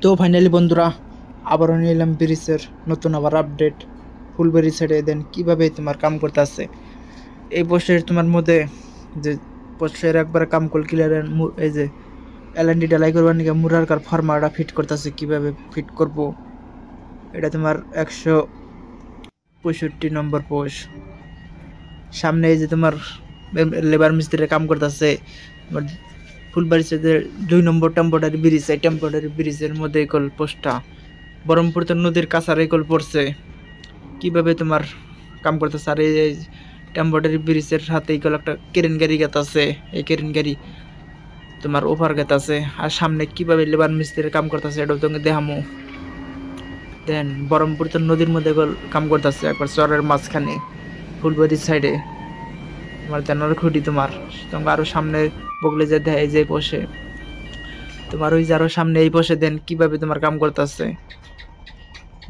তো ফাইনালি বন্ধুরা আবারও নিয়ে এলাম ব্রিজের নতুন আবার আপডেট ফুলবেরি সাইডে দেন কীভাবে তোমার কাম করতে আছে এই পোস্টের তোমার মধ্যে যে পোস্টের একবার কাম কল ক্লিয়ারের এই যে এলএনডি ডালাই করবার নিকে মুরার কার ফার্মারটা ফিট করতেছে কীভাবে ফিট করব এটা তোমার 165 নম্বর পোস্ট সামনে এই যে তোমার লেবার মিস্ত্রির কাম করতেছে তোমার ফুলবাড়ি সাইডে 2 নম্বর টেম্পোরারি ব্রিজ এই টেম্পোরারি ব্রিজের মধ্যে কল পোস্টটা বরমপুর তো নদীর কাছারে কল পড়ছে কিভাবে তোমার কাম করতেছে আর এই টেম্পোরারি ব্রিজের হাতেই কল একটা কেরেন গাড়ি গেত আছে এই কেরেন গাড়ি তোমার ওভার গেত আছে আর সামনে কিভাবে লেবার মিস্ত্রির কাম করতেছে এটাও তোমাকে দেখামো দেন বরমপুর তো নদীর মধ্যে কল কাম করতেছে একবার চরের মাঝখানে ফুলবাড়ির সাইডে তোমার জানার খুঁটি তোমার আরো সামনে বগলে যে দেয় যে বসে তোমার ওই যারও সামনে এই বসে দেন কিভাবে তোমার কাম করতেছে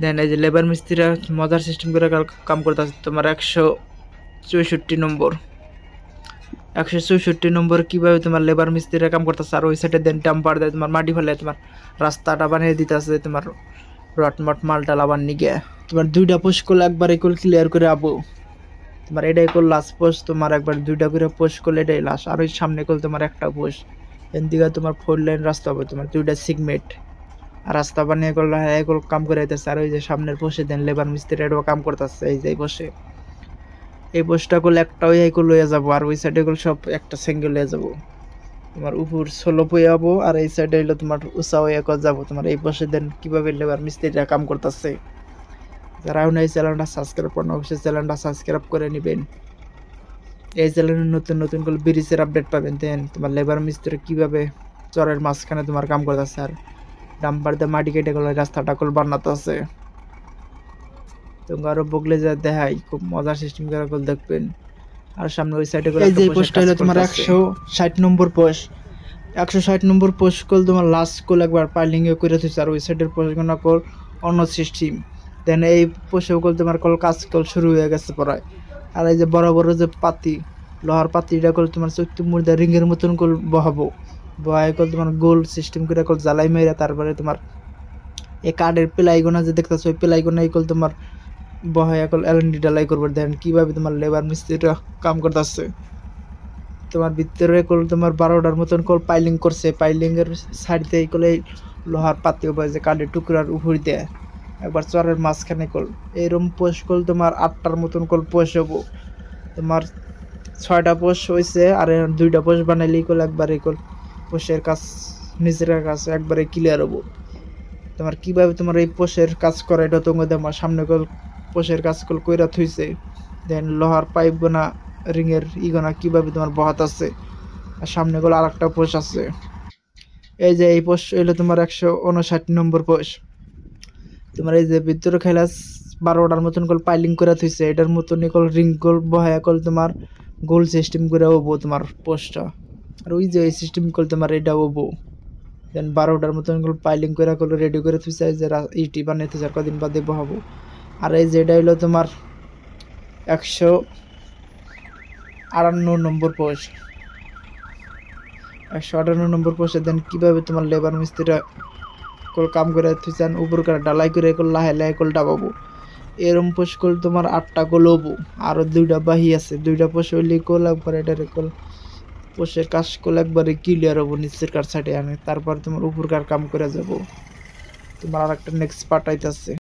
দেন এই যে লেবার মিস্ত্রিরা মজার সিস্টেম করে কাম করতেছে তোমার 164 নম্বর কিভাবে তোমার লেবার মিস্ত্রিরা কাম করতেছে আর ওই সাইডে দেন ডাম্পার দেয় তোমার মাটি ফেলে তোমার রাস্তাটা বানিয়ে দিতেছে তোমার রটমট মালটা লাবার নিগে তোমার 2টা পোস্ট করলে একবার এগুলো ক্লিয়ার করে আবো তোমার এটাই কল লাস্ট পোস্ট তোমার একবার 2টা করে পোস্ট করলে এটাই লাস্ট আর ওই সামনে কল তোমার একটা পোস্ট এদিকে তোমার 4 লাইন রাস্তা হবে তোমার 2টা সিগমেন্ট আর রাস্তা বানিয়ে করলে এগুলো কাম করে দিতেছে আর ওই যে সামনের পোস্টে দেন লেবার মিস্ত্রি এটাও কাম করতেছে এই যে বসে এই পোস্টটা করলে একটা ওই এগুলো লয়ে যাবো আর ওই সাইডে এগুলো সব একটা সিঙ্গেল লয়ে যাবো তোমার উপর 16 হয়ে যাবো আর এই সাইডে হইলো তোমার উঁচা হয়ে যাবো তোমার এই পাশে দেন কিভাবে লেবার মিস্ত্রিরা কাম করতেছে যারা এখন এই চ্যানেলটা সাবস্ক্রাইব করেন অবশ্যই চ্যানেলটা সাবস্ক্রাইব করে নেবেন এই চ্যানেলে নতুন নতুন করে ব্রিজের আপডেট পাবেন দেন তোমার লেবার মিস্ত্রি কিভাবে চরের মাঝখানে তোমার কাম করতেছে আর ডাম্পার দিয়ে মাটি কেটে গেলে রাস্তাটা কল বানাতে আছে তোমরা আরো বগলে যা দেখাই খুব মজার সিস্টেম করে কল দেখবেন আর সামনে ওই সাইডে এই যে পোস্টটা হলো তোমার 160 নম্বর পোস্ট 160 নম্বর পোস্ট কল তোমার লাস্ট কল একবার পাইলিং এ করে দিছে আর ওই সাইডের পোস্ট গুলো কল অন্য সিস্টেম দেন এই পোস্টে কল তোমার কল কাজ কল শুরু হয়ে গেছে পড়ায় আর এই যে বড় বড় যে পাতি লোহার পাতিটা কল তোমার চৈত্য মুর্দা রিংয়ের মতন কল বহাবো বহায় কল তোমার গোল সিস্টেম করে কল জ্বালাই মেরা তারপরে তোমার এই কার্ডের প্লাইগোনা যে দেখতেছো ওই প্লাইগোনা কল তোমার বহায় কল এলএনডি ডালাই করবে দেন কিভাবে তোমার লেবার মিস্ত্রিরা কাম করতেছে তোমার ভিতরে কল তোমার 12টার মতন কল পাইলিং করছে পাইলিং এর সাইড দিয়ে কল এই লোহার পাতি হবে যে কার্ডের টুকরার উপর দিয়ে একবার চরের মাঝখানে কল এইরকম পোস্ট কল তোমার 8টার মতন কল পোস্ট হবো তোমার 6টা পোস্ট হয়েছে আর 2টা পোস্ট বানাইলেই কল একবারে কল পোস্টের কাজ নিজের কাছে একবারে ক্লিয়ার হবো তোমার কিভাবে তোমার এই পোস্টের কাজ করে এটা তোমার আমার সামনে কল পোস্টের কাজ কল কইরা থইছে দেন লোহার পাইপ গোনা রিংয়ের ইগোনা কিভাবে তোমার বহাত আছে আর সামনে কল আরেকটা পোস্ট আছে এই যে এই পোস্ট হইলো তোমার 159 নম্বর পোস্ট তোমার এই যে ভিতরে খেলা 12টার মতন কল পাইলিং করে থইছে এটার মতন কল রিং কল বহায়া কল তোমার গোল সিস্টেম করে হবো তোমার পোস্টটা আর ওই যে এই সিস্টেম কল তোমার এটা হবো দেন 12টার মতন কল পাইলিং করে কল রেডি করে থইছে যে ইটি বানিয়ে থইছে আর কদিন বাদে বহাবো আর এই যে এটা হইলো তোমার 158 নম্বর পোস্ট 158 নম্বর পোস্টে দেন কিভাবে তোমার লেবার মিস্ত্রিরা কল কাম করে থইছেন উপর করে ডালাই করে কল লাহে লাহে কল ডাবাবো এরম পোস্ট কল তোমার 8টা কল হবো আরো 2টা বাহি আছে 2টা পোস্ট হইলে কল একবার এটা কল পোস্টের কাজ কল একবারে ক্লিয়ার হবো নিচের কার সাইডে আনে তারপর তোমার উপরকার কাম করে যাব তোমার আরেকটা নেক্সট পার্ট আইতাছে।